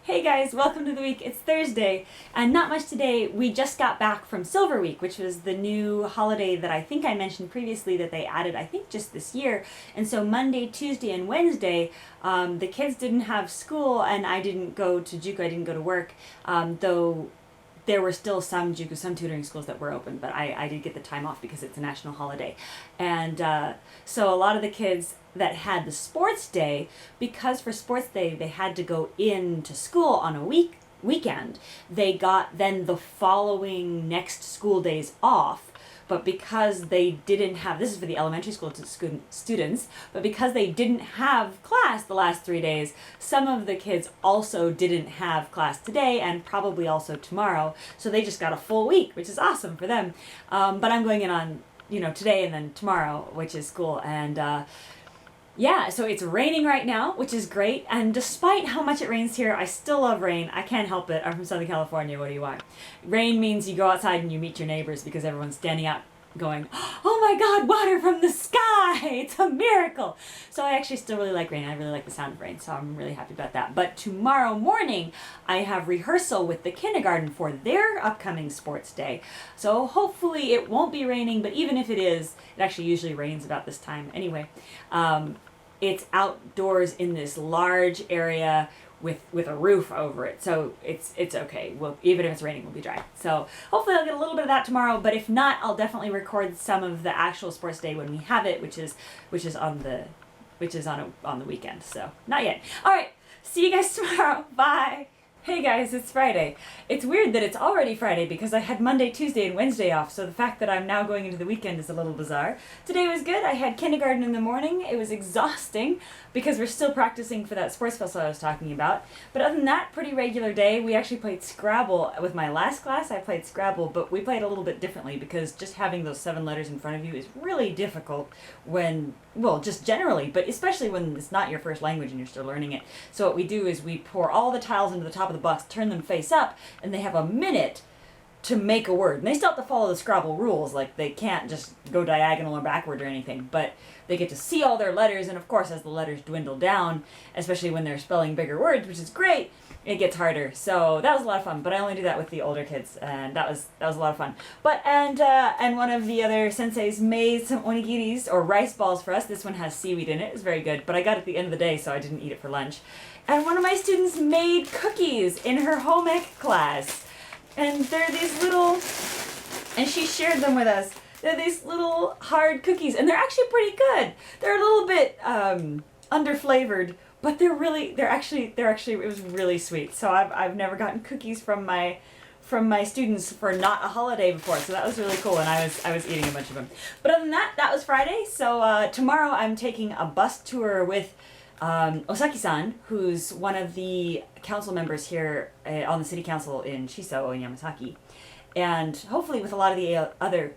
Hey guys, welcome to the week. It's Thursday, and not much today. We just got back from Silver Week, which was the new holiday that I think I mentioned previously that they added, I think just this year. And so Monday, Tuesday, and Wednesday, the kids didn't have school, and I didn't go to JUCO, I didn't go to work, though there were still some JUCO, some tutoring schools that were open, but I did get the time off because it's a national holiday. And so a lot of the kids that had the sports day, because for sports day they had to go into school on a weekend, they got then the following next school days off. But because they didn't have, this is for the elementary school students, but because they didn't have class the last 3 days, some of the kids also didn't have class today and probably also tomorrow. So they just got a full week, which is awesome for them. But I'm going in on, today and then tomorrow, which is cool. And yeah, so it's raining right now, which is great. And despite how much it rains here, I still love rain. I can't help it. I'm from Southern California. What do you want? Rain means you go outside and you meet your neighbors because everyone's standing out going, oh my God, water from the sky. It's a miracle. So I actually still really like rain. I really like the sound of rain. So I'm really happy about that. But tomorrow morning, I have rehearsal with the kindergarten for their upcoming sports day. So hopefully it won't be raining, but even if it is, it actually usually rains about this time anyway. It's outdoors in this large area with a roof over it, so it's okay. Well, even if it's raining, we'll be dry. So hopefully I'll get a little bit of that tomorrow, but if not, I'll definitely record some of the actual sports day when we have it, which is on the weekend. So not yet. All right, see you guys tomorrow. Bye. Hey guys, it's Friday. It's weird that it's already Friday because I had Monday, Tuesday, and Wednesday off, so the fact that I'm now going into the weekend is a little bizarre. Today was good. I had kindergarten in the morning. It was exhausting because we're still practicing for that sports festival I was talking about. But other than that, pretty regular day. We actually played Scrabble. With my last class, I played Scrabble, but we played a little bit differently because just having those 7 letters in front of you is really difficult when, well, just generally, but especially when it's not your first language and you're still learning it. So what we do is we pour all the tiles into the top of the box, turn them face up, and they have a minute to make a word. And they still have to follow the Scrabble rules, like they can't just go diagonal or backward or anything, but they get to see all their letters, and of course as the letters dwindle down, especially when they're spelling bigger words, which is great, it gets harder. So that was a lot of fun, but I only do that with the older kids, and that was a lot of fun. But and one of the other senseis made some onigiris, or rice balls, for us. This one has seaweed in it. It's very good, but I got it at the end of the day, so I didn't eat it for lunch. And one of my students made cookies in her home ec class. And they're these little, and she shared them with us. They're these little hard cookies, and they're actually pretty good. They're a little bit under-flavored, but they're actually, it was really sweet. So I've never gotten cookies from my students for not a holiday before, so that was really cool, and I was eating a bunch of them. But other than that, that was Friday. So tomorrow I'm taking a bus tour with Osaki-san, who's one of the council members here on the city council in Shiso in Yamasaki, and hopefully with a lot of the other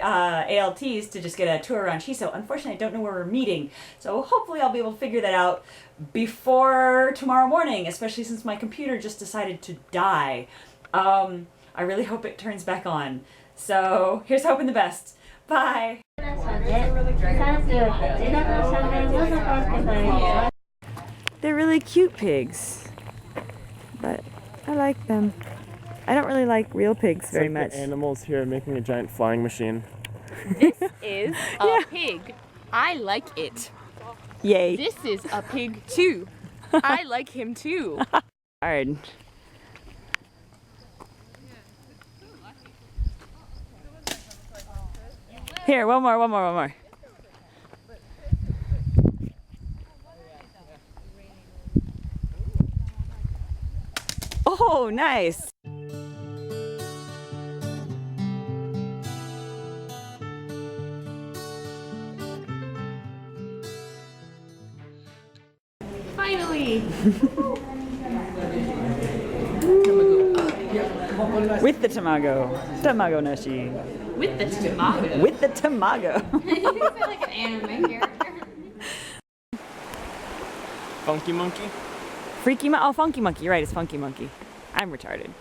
ALTs to just get a tour around Shiso. Unfortunately, I don't know where we're meeting, so hopefully I'll be able to figure that out before tomorrow morning, especially since my computer just decided to die. I really hope it turns back on. So here's hoping the best. Bye. They're really cute pigs, but I like them. I don't really like real pigs very much. The animals here are making a giant flying machine. This is a pig. I like it. Yay. This is a pig too. I like him too. Hard. Here, one more. Oh, nice. Finally. With the tamago nashi. With the tamago. With the tamago. You sound like an anime character. Funky monkey? Funky monkey. You're right, it's funky monkey. I'm retarded.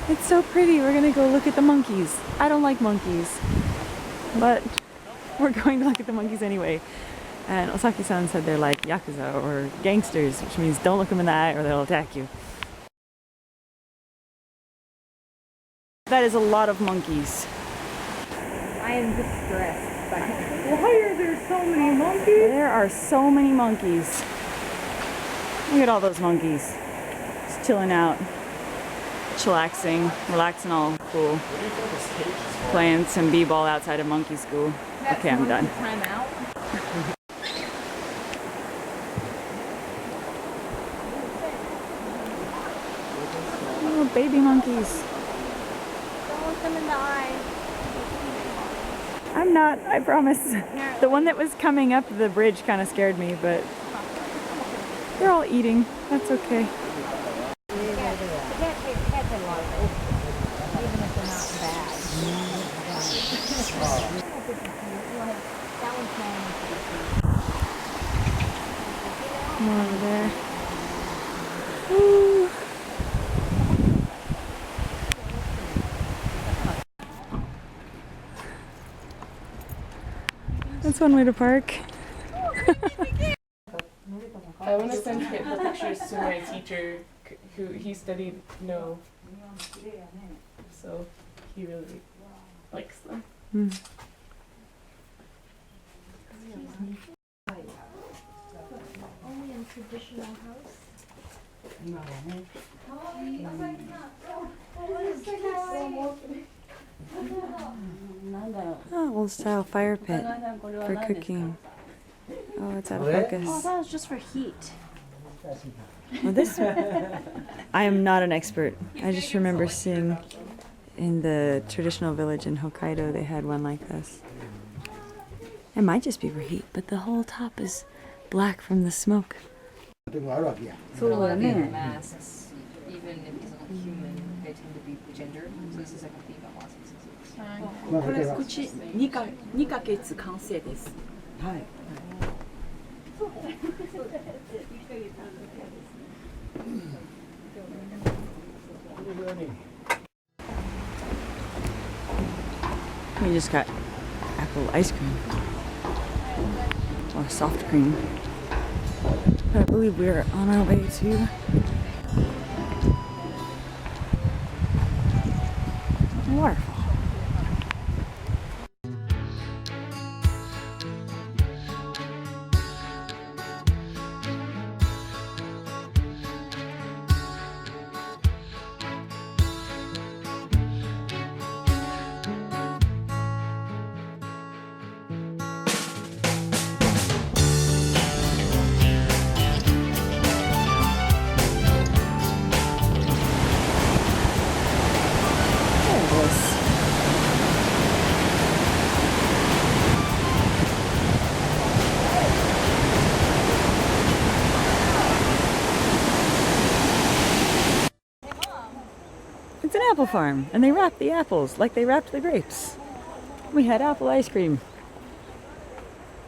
It's so pretty. We're gonna go look at the monkeys. I don't like monkeys, but we're going to look at the monkeys anyway. And Osaki-san said they're like yakuza or gangsters, which means don't look them in the eye or they'll attack you. That is a lot of monkeys. I am distressed by Why are there so many monkeys? There are so many monkeys. Look at all those monkeys. Just chilling out. Chillaxing, relaxing all cool. Playing some b-ball outside of monkey school. Okay, I'm done. time out. Oh, baby monkeys. Don't look them in the eye. I'm not, I promise. The one that was coming up the bridge kind of scared me, but they're all eating. That's okay. More over there. Woo. That's one way to park. I want to send the pictures to my teacher, who he studied no, so he really likes them. Mm. Only in traditional house. Oh, old style fire pit for cooking. Oh, it's out of focus. Oh, that was just for heat. Well, this I am not an expert. I just remember seeing in the traditional village in Hokkaido they had one like this. It might just be for heat, but the whole top is black from the smoke. Masks, even if he's not human, they tend to be gender. So this is like a female mask. これ口2ヶ月完成です。はい。 We just got apple ice cream. Or soft cream. I believe we're on our way to a waterfall. It's an apple farm, and they wrap the apples like they wrapped the grapes. We had apple ice cream.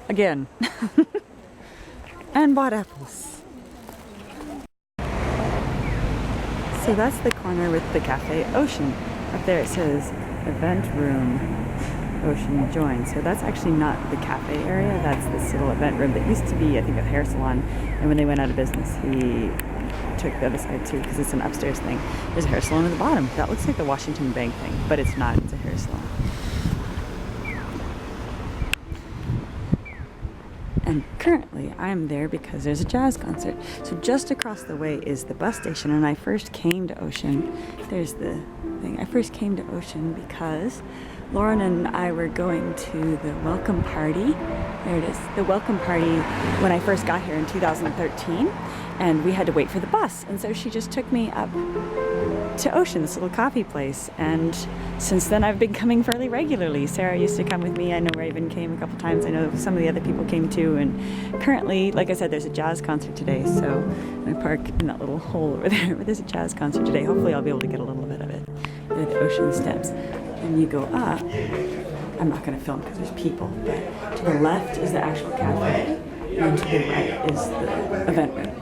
Again. And bought apples. So that's the corner with the Cafe Ocean. Up there it says Event Room Ocean Join. So that's actually not the cafe area, that's this little event room that used to be, I think, a hair salon. And when they went out of business, he took the other side too, because it's an upstairs thing. There's a hair salon at the bottom. That looks like the Washington Bank thing, but it's not. It's a hair salon. And currently I'm there because there's a jazz concert. So just across the way is the bus station, and I first came to Ocean. There's the thing. I first came to Ocean because Lauren and I were going to the welcome party. There it is. The welcome party when I first got here in 2013. And we had to wait for the bus. And so she just took me up to Ocean, this little coffee place. And since then I've been coming fairly regularly. Sarah used to come with me. I know Raven came a couple times. I know some of the other people came too. And currently, like I said, there's a jazz concert today. So I park in that little hole over there. But there's a jazz concert today. Hopefully I'll be able to get a little bit of it. There are the Ocean steps. And you go up. I'm not going to film because there's people. But to the left is the actual cafe. And to the right is the event room.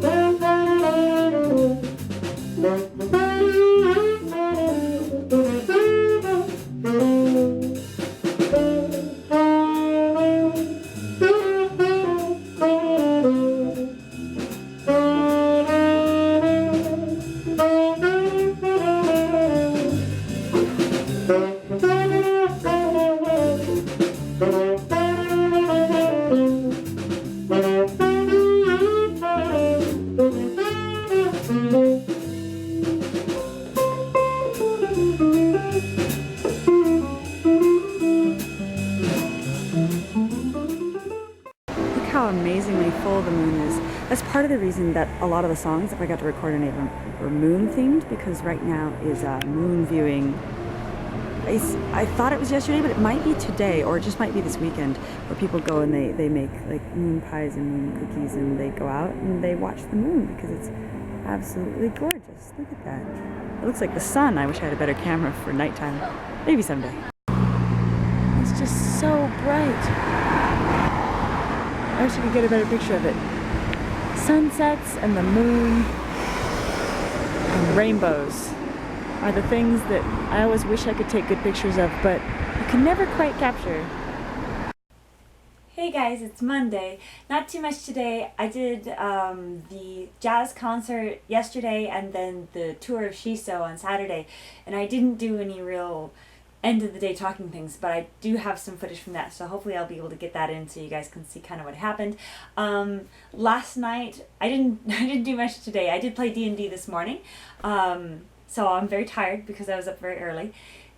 How amazingly full the moon is. That's part of the reason that a lot of the songs that I got to record in April were moon themed, because right now is moon viewing. I thought it was yesterday, but it might be today, or it just might be this weekend, where people go and they make like moon pies and moon cookies, and they go out and they watch the moon because it's absolutely gorgeous. Look at that. It looks like the sun. I wish I had a better camera for nighttime. Maybe someday. It's just so bright. I wish I could get a better picture of it. Sunsets and the moon and rainbows are the things that I always wish I could take good pictures of, but you can never quite capture. Hey guys, it's Monday. Not too much today. I did the jazz concert yesterday and then the tour of Shiso on Saturday, and I didn't do any real end of the day talking things, but I do have some footage from that, so hopefully I'll be able to get that in so you guys can see kind of what happened. Last night I didn't do much today. I did play D&D this morning, so I'm very tired because I was up very early.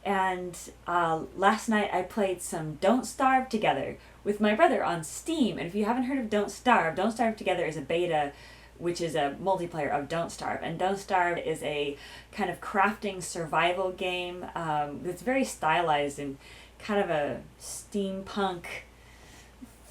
And last night I played some Don't Starve Together with my brother on Steam. And if you haven't heard of Don't Starve Together is a beta, which is a multiplayer of Don't Starve. And Don't Starve is a kind of crafting survival game that's very stylized in kind of a steampunk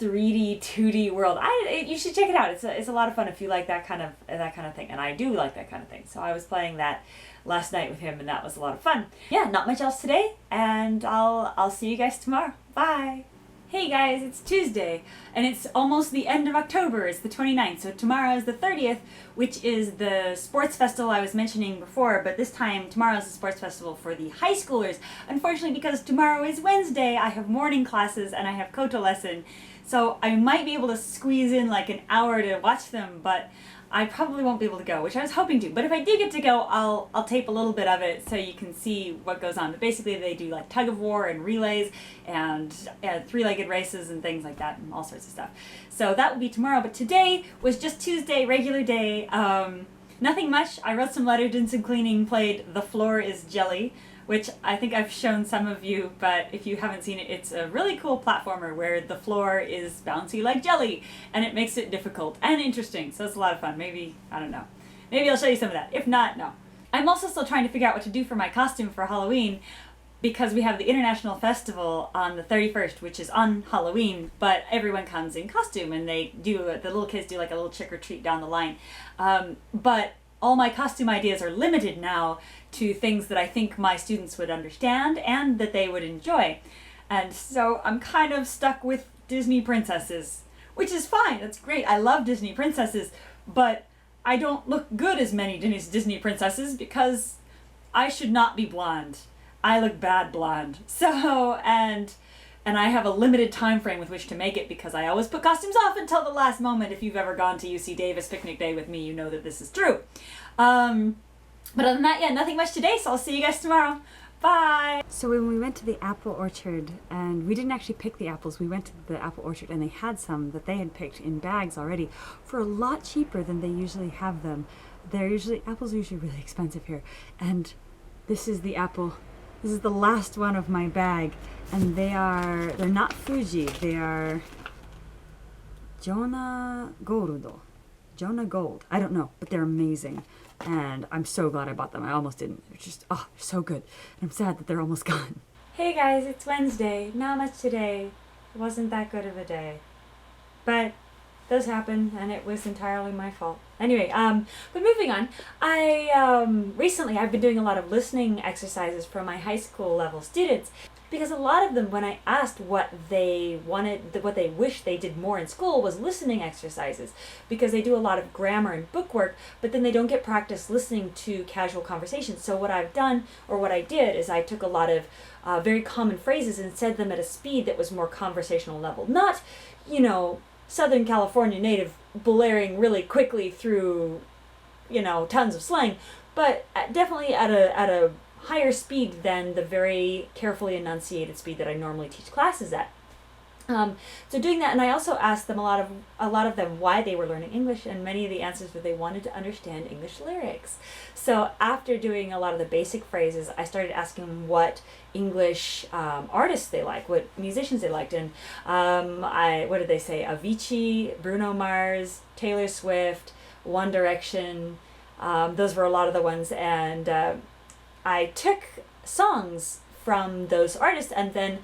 3D, 2D world. You should check it out. It's a lot of fun if you like that kind of thing. And I do like that kind of thing. So I was playing that last night with him, and that was a lot of fun. Yeah, not much else today, and I'll see you guys tomorrow. Bye. Hey guys, it's Tuesday, and it's almost the end of October. It's the 29th, so tomorrow is the 30th, which is the sports festival I was mentioning before, but this time, tomorrow is the sports festival for the high schoolers. Unfortunately, because tomorrow is Wednesday, I have morning classes and I have koto lesson, so I might be able to squeeze in like an hour to watch them, but I probably won't be able to go, which I was hoping to. But if I do get to go, I'll tape a little bit of it so you can see what goes on. But basically they do like tug of war and relays and three-legged races and things like that and all sorts of stuff. So that will be tomorrow. But today was just Tuesday, regular day. Nothing much. I wrote some letters, did some cleaning, played The Floor is Jelly, which I think I've shown some of you, but if you haven't seen it, it's a really cool platformer where the floor is bouncy like jelly, and it makes it difficult and interesting, so it's a lot of fun. Maybe, I don't know, maybe I'll show you some of that. If not, no. I'm also still trying to figure out what to do for my costume for Halloween, because we have the International Festival on the 31st, which is on Halloween, but everyone comes in costume, and the little kids do like a little trick-or-treat down the line. But all my costume ideas are limited now to things that I think my students would understand and that they would enjoy. And so I'm kind of stuck with Disney princesses, which is fine, that's great. I love Disney princesses, but I don't look good as many Disney princesses because I should not be blonde. I look bad blonde. So, and I have a limited time frame with which to make it because I always put costumes off until the last moment. If you've ever gone to UC Davis picnic day with me, you know that this is true. But other than that, yeah, nothing much today, so I'll see you guys tomorrow. Bye! So when we went to the apple orchard, and we didn't actually pick the apples, we went to the apple orchard and they had some that they had picked in bags already for a lot cheaper than they usually have them. Apples are usually really expensive here. And this is the apple. This is the last one of my bag, and they're not Fuji, they are Jonah Gold. I don't know, but they're amazing. And I'm so glad I bought them. I almost didn't. They're just, they're so good. And I'm sad that they're almost gone. Hey guys, it's Wednesday. Not much today. It wasn't that good of a day. But those happen, and it was entirely my fault. Anyway, but moving on. Recently I've been doing a lot of listening exercises for my high school level students, because a lot of them, when I asked what they wanted, what they wished they did more in school, was listening exercises, because they do a lot of grammar and bookwork, but then they don't get practice listening to casual conversations. So what I've done, or what I did, is I took a lot of very common phrases and said them at a speed that was more conversational level. Not, Southern California native blaring really quickly through, tons of slang, but definitely at a higher speed than the very carefully enunciated speed that I normally teach classes at. So doing that, and I also asked them a lot of them why they were learning English, and many of the answers were they wanted to understand English lyrics. So after doing a lot of the basic phrases, I started asking them what English artists they like, what musicians they liked, and what did they say? Avicii, Bruno Mars, Taylor Swift, One Direction. Those were a lot of the ones, and I took songs from those artists and then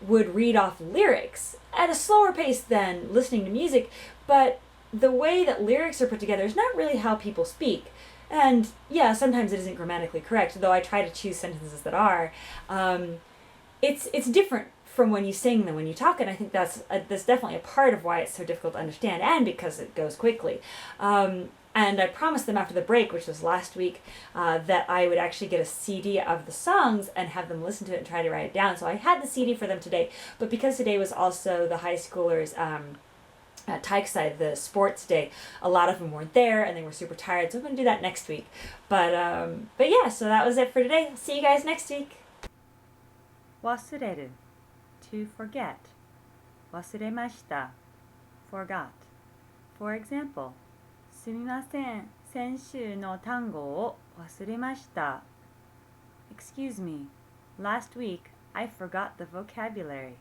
would read off lyrics at a slower pace than listening to music, but the way that lyrics are put together is not really how people speak. And yeah, sometimes it isn't grammatically correct, though I try to choose sentences that are. It's different from when you sing than when you talk, and I think that's definitely a part of why it's so difficult to understand, and because it goes quickly. And I promised them after the break, which was last week, that I would actually get a CD of the songs and have them listen to it and try to write it down. So I had the CD for them today, but because today was also the high schoolers' Taikusai, the sports day, a lot of them weren't there and they were super tired, so I'm going to do that next week. But yeah, so that was it for today. See you guys next week. Wasureru, to forget. Wasuremashita, forgot. For example, すみません、先週の単語を忘れました。Excuse me, last week I forgot the vocabulary.